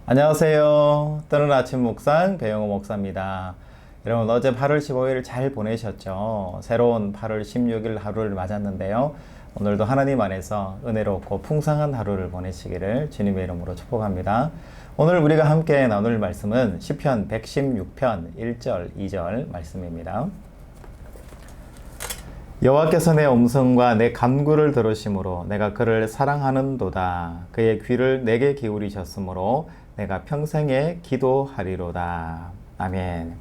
안녕하세요. 뜨는 아침 묵상 배영호 목사입니다. 여러분 어제 8월 15일 잘 보내셨죠? 새로운 8월 16일 하루를 맞았는데요. 오늘도 하나님 안에서 은혜롭고 풍성한 하루를 보내시기를 주님의 이름으로 축복합니다. 오늘 우리가 함께 나눌 말씀은 시편 116편 1절 2절 말씀입니다. 여호와께서 내 음성과 내 간구를 들으심으로 내가 그를 사랑하는도다. 그의 귀를 내게 기울이셨으므로 내가 평생에 기도하리로다. 아멘.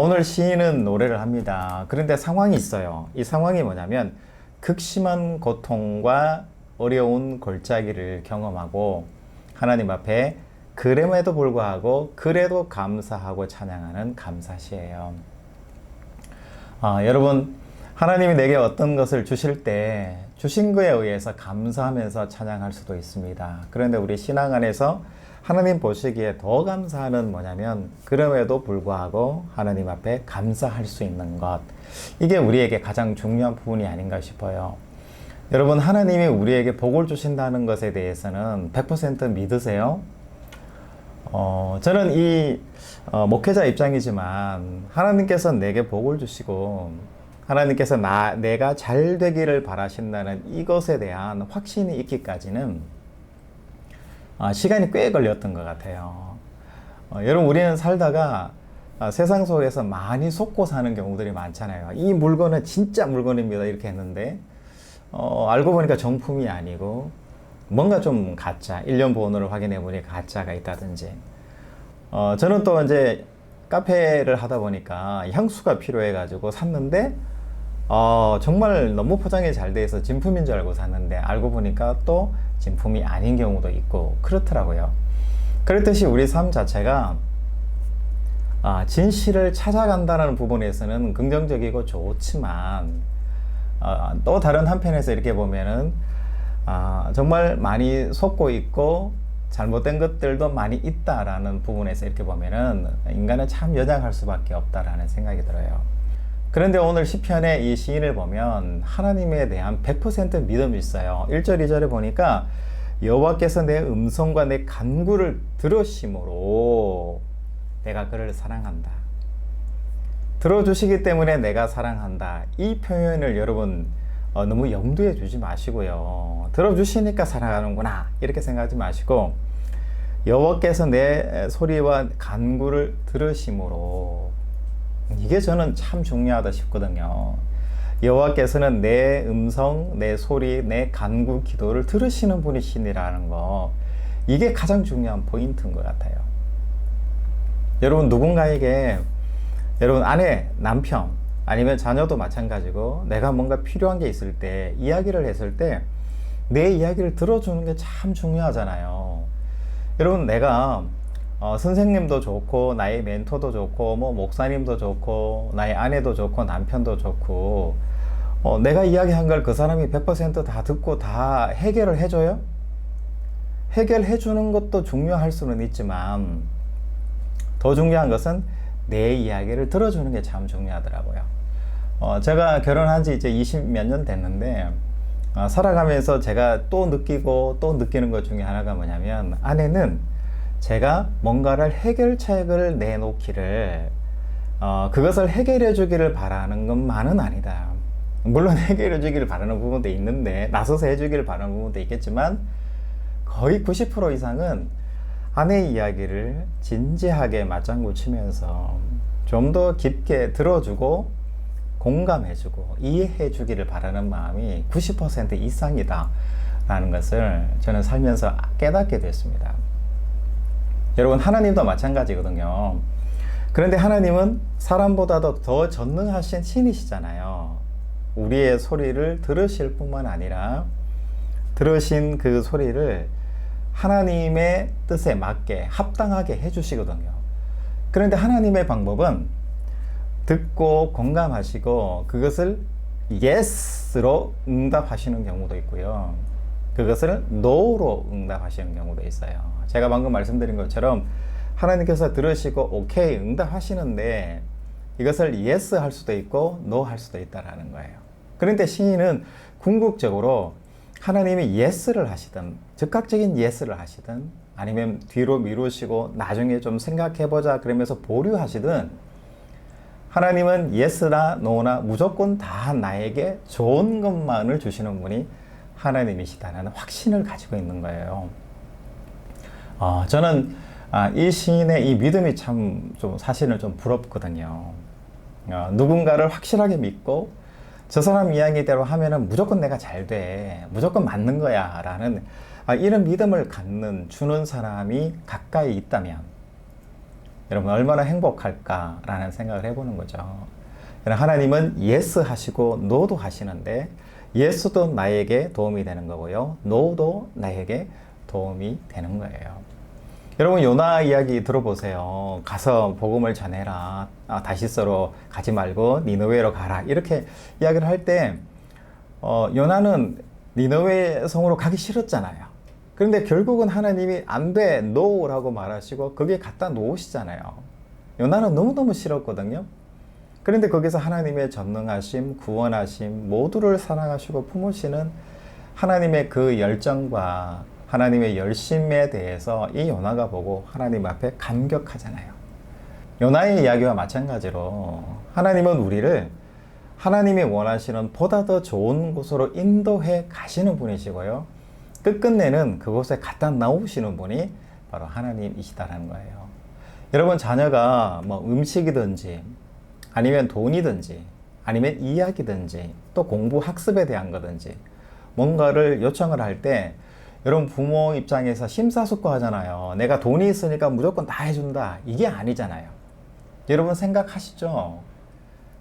오늘 시인은 노래를 합니다. 그런데 상황이 있어요. 이 상황이 뭐냐면 극심한 고통과 어려운 골짜기를 경험하고 하나님 앞에 그럼에도 불구하고 그래도 감사하고 찬양하는 감사시예요. 여러분 하나님이 내게 어떤 것을 주실 때 주신 것에 의해서 감사하면서 찬양할 수도 있습니다. 그런데 우리 신앙 안에서 하나님 보시기에 더 감사하는 뭐냐면 그럼에도 불구하고 하나님 앞에 감사할 수 있는 것, 이게 우리에게 가장 중요한 부분이 아닌가 싶어요. 여러분 하나님이 우리에게 복을 주신다는 것에 대해서는 100% 믿으세요? 저는 이 목회자 입장이지만 하나님께서 내게 복을 주시고 하나님께서 내가 잘 되기를 바라신다는 이것에 대한 확신이 있기까지는 시간이 꽤 걸렸던 것 같아요. 여러분 우리는 살다가 세상 속에서 많이 속고 사는 경우들이 많잖아요. 이 물건은 진짜 물건입니다 이렇게 했는데 알고 보니까 정품이 아니고 뭔가 좀 가짜, 1년 번호를 확인해 보니 가짜가 있다든지. 저는 또 이제 카페를 하다 보니까 향수가 필요해 가지고 샀는데 정말 너무 포장이 잘 돼 있어 진품인 줄 알고 샀는데 알고 보니까 또 진품이 아닌 경우도 있고 그렇더라고요. 그렇듯이 우리 삶 자체가 진실을 찾아간다는 부분에서는 긍정적이고 좋지만 또 다른 한편에서 이렇게 보면은 정말 많이 속고 있고 잘못된 것들도 많이 있다라는 부분에서 이렇게 보면은 인간은 참 연약할 수밖에 없다라는 생각이 들어요. 그런데 오늘 시편의 이 시인을 보면 하나님에 대한 100% 믿음이 있어요. 1절 2절에 보니까 여호와께서 내 음성과 내 간구를 들으심으로 내가 그를 사랑한다. 들어주시기 때문에 내가 사랑한다. 이 표현을 여러분 너무 염두에 두지 마시고요. 들어주시니까 사랑하는구나 이렇게 생각하지 마시고 여호와께서 내 소리와 간구를 들으심으로, 이게 저는 참 중요하다 싶거든요. 여호와께서는 내 음성, 내 소리, 내 간구 기도를 들으시는 분이시니라는 거, 이게 가장 중요한 포인트인 것 같아요. 여러분 누군가에게 여러분 아내, 남편 아니면 자녀도 마찬가지고 내가 뭔가 필요한 게 있을 때 이야기를 했을 때 내 이야기를 들어주는 게 참 중요하잖아요. 여러분 내가 선생님도 좋고 나의 멘토도 좋고 뭐 목사님도 좋고 나의 아내도 좋고 남편도 좋고 내가 이야기한 걸 그 사람이 100% 다 듣고 다 해결을 해줘요? 해결해 주는 것도 중요할 수는 있지만 더 중요한 것은 내 이야기를 들어주는 게 참 중요하더라고요. 제가 결혼한 지 이제 20 몇 년 됐는데 살아가면서 제가 또 느끼고 또 느끼는 것 중에 하나가 뭐냐면 아내는 제가 뭔가를 해결책을 내놓기를 그것을 해결해 주기를 바라는 것만은 아니다. 물론 해결해 주기를 바라는 부분도 있는데 나서서 해 주기를 바라는 부분도 있겠지만 거의 90% 이상은 아내의 이야기를 진지하게 맞장구 치면서 좀 더 깊게 들어주고 공감해주고 이해해주기를 바라는 마음이 90% 이상이다 라는 것을 저는 살면서 깨닫게 됐습니다. 여러분 하나님도 마찬가지거든요. 그런데 하나님은 사람보다도 더 전능하신 신이시잖아요. 우리의 소리를 들으실 뿐만 아니라 들으신 그 소리를 하나님의 뜻에 맞게 합당하게 해주시거든요. 그런데 하나님의 방법은 듣고 공감하시고 그것을 yes로 응답하시는 경우도 있고요. 그것을 no로 응답하시는 경우도 있어요. 제가 방금 말씀드린 것처럼 하나님께서 들으시고 오케이 응답하시는데 이것을 yes 할 수도 있고 no 할 수도 있다라는 거예요. 그런데 시인은 궁극적으로 하나님이 yes를 하시든 즉각적인 yes를 하시든 아니면 뒤로 미루시고 나중에 좀 생각해보자 그러면서 보류하시든 하나님은 yes나 no나 무조건 다 나에게 좋은 것만을 주시는 분이 하나님이시다는 확신을 가지고 있는 거예요. 저는 이 시인의 이 믿음이 참 좀 사실은 좀 부럽거든요. 누군가를 확실하게 믿고 저 사람 이야기대로 하면은 무조건 내가 잘 돼, 무조건 맞는 거야 라는 이런 믿음을 주는 사람이 가까이 있다면 여러분 얼마나 행복할까라는 생각을 해보는 거죠. 하나님은 yes 하시고 no도 하시는데 yes도 나에게 도움이 되는 거고요, no도 나에게 도움이 되는 거예요. 여러분 요나 이야기 들어보세요. 가서 복음을 전해라, 다시스로 가지 말고 니느웨로 가라, 이렇게 이야기를 할 때 요나는 니느웨 성으로 가기 싫었잖아요. 그런데 결국은 하나님이 안 돼, no라고 말하시고 거기에 갖다 놓으시잖아요. 요나는 너무너무 싫었거든요. 그런데 거기서 하나님의 전능하심, 구원하심, 모두를 사랑하시고 품으시는 하나님의 그 열정과 하나님의 열심에 대해서 이 요나가 보고 하나님 앞에 감격하잖아요. 요나의 이야기와 마찬가지로 하나님은 우리를 하나님이 원하시는 보다 더 좋은 곳으로 인도해 가시는 분이시고요, 끝끝내는 그곳에 갖다 놓으시는 분이 바로 하나님이시다라는 거예요. 여러분 자녀가 뭐 음식이든지 아니면 돈이든지 아니면 이야기든지 또 공부 학습에 대한 거든지 뭔가를 요청을 할 때 여러분 부모 입장에서 심사숙고하잖아요. 내가 돈이 있으니까 무조건 다 해준다, 이게 아니잖아요. 여러분 생각하시죠?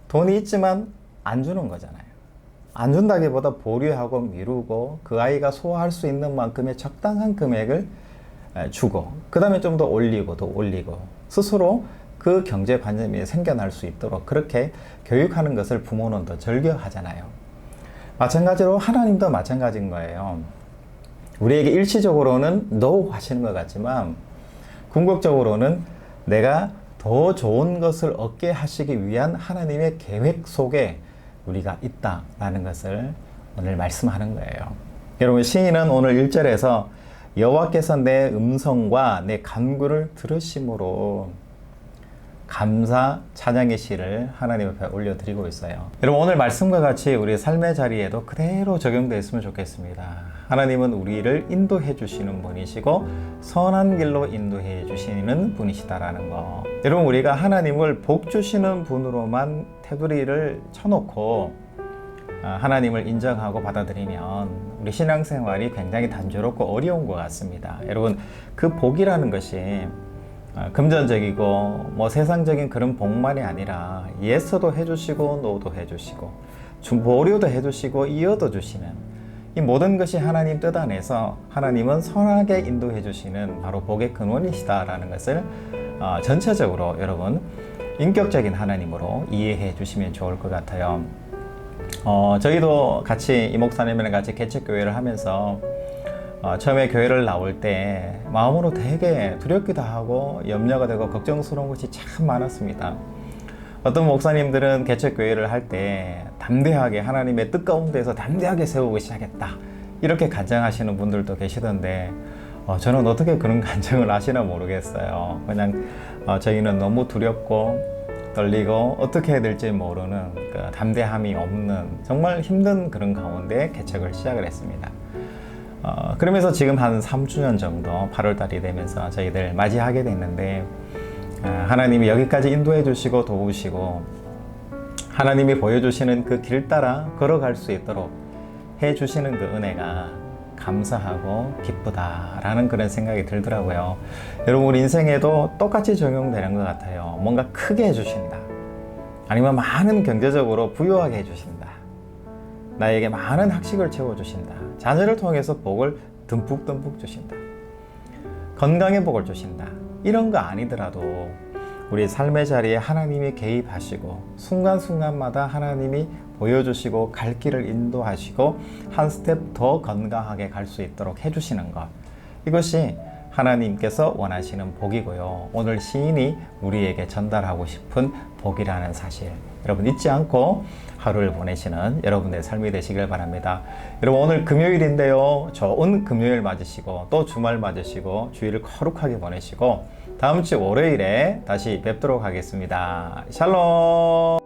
돈이 있지만 안 주는 거잖아요. 안 준다기보다 보류하고 미루고 그 아이가 소화할 수 있는 만큼의 적당한 금액을 주고 그 다음에 좀 더 올리고 더 올리고 스스로 그 경제 관점이 생겨날 수 있도록 그렇게 교육하는 것을 부모는 더 즐겨하잖아요. 마찬가지로 하나님도 마찬가지인 거예요. 우리에게 일시적으로는 no 하시는 것 같지만 궁극적으로는 내가 더 좋은 것을 얻게 하시기 위한 하나님의 계획 속에 우리가 있다라는 것을 오늘 말씀하는 거예요. 여러분 시인은 오늘 1절에서 여호와께서 내 음성과 내 간구를 들으심으로 감사 찬양의 시를 하나님 앞에 올려드리고 있어요. 여러분 오늘 말씀과 같이 우리 삶의 자리에도 그대로 적용되어 있으면 좋겠습니다. 하나님은 우리를 인도해 주시는 분이시고 선한 길로 인도해 주시는 분이시다라는 거. 여러분 우리가 하나님을 복 주시는 분으로만 테두리를 쳐놓고 하나님을 인정하고 받아들이면 우리 신앙생활이 굉장히 단조롭고 어려운 것 같습니다. 여러분 그 복이라는 것이 금전적이고 뭐 세상적인 그런 복만이 아니라 예스도 해주시고 노도 해주시고 보류도 해주시고 이어도 주시는 이 모든 것이 하나님 뜻 안에서 하나님은 선하게 인도해 주시는 바로 복의 근원이시다라는 것을 전체적으로 여러분 인격적인 하나님으로 이해해 주시면 좋을 것 같아요. 저희도 같이 이 목사님이랑 같이 개척교회를 하면서 처음에 교회를 나올 때 마음으로 되게 두렵기도 하고 염려가 되고 걱정스러운 것이 참 많았습니다. 어떤 목사님들은 개척교회를 할 때 담대하게 하나님의 뜻 가운데서 담대하게 세우고 시작했다 이렇게 간증하시는 분들도 계시던데 저는 어떻게 그런 간증을 하시나 모르겠어요. 그냥 저희는 너무 두렵고 떨리고 어떻게 해야 될지 모르는 그 담대함이 없는 정말 힘든 그런 가운데 개척을 시작을 했습니다. 그러면서 지금 한 3주년 정도 8월달이 되면서 저희들 맞이하게 됐는데 하나님이 여기까지 인도해 주시고 도우시고 하나님이 보여주시는 그 길 따라 걸어갈 수 있도록 해 주시는 그 은혜가 감사하고 기쁘다라는 그런 생각이 들더라고요. 여러분 우리 인생에도 똑같이 적용되는 것 같아요. 뭔가 크게 해주신다, 아니면 많은 경제적으로 부유하게 해주신다, 나에게 많은 학식을 채워주신다, 자녀를 통해서 복을 듬뿍듬뿍 주신다, 건강의 복을 주신다, 이런 거 아니더라도 우리 삶의 자리에 하나님이 개입하시고 순간순간마다 하나님이 보여주시고 갈 길을 인도하시고 한 스텝 더 건강하게 갈 수 있도록 해주시는 것, 이것이 하나님께서 원하시는 복이고요. 오늘 시인이 우리에게 전달하고 싶은 복이라는 사실, 여러분 잊지 않고 하루를 보내시는 여러분의 삶이 되시길 바랍니다. 여러분 오늘 금요일인데요. 좋은 금요일 맞으시고 또 주말 맞으시고 주일을 거룩하게 보내시고 다음 주 월요일에 다시 뵙도록 하겠습니다. 샬롬.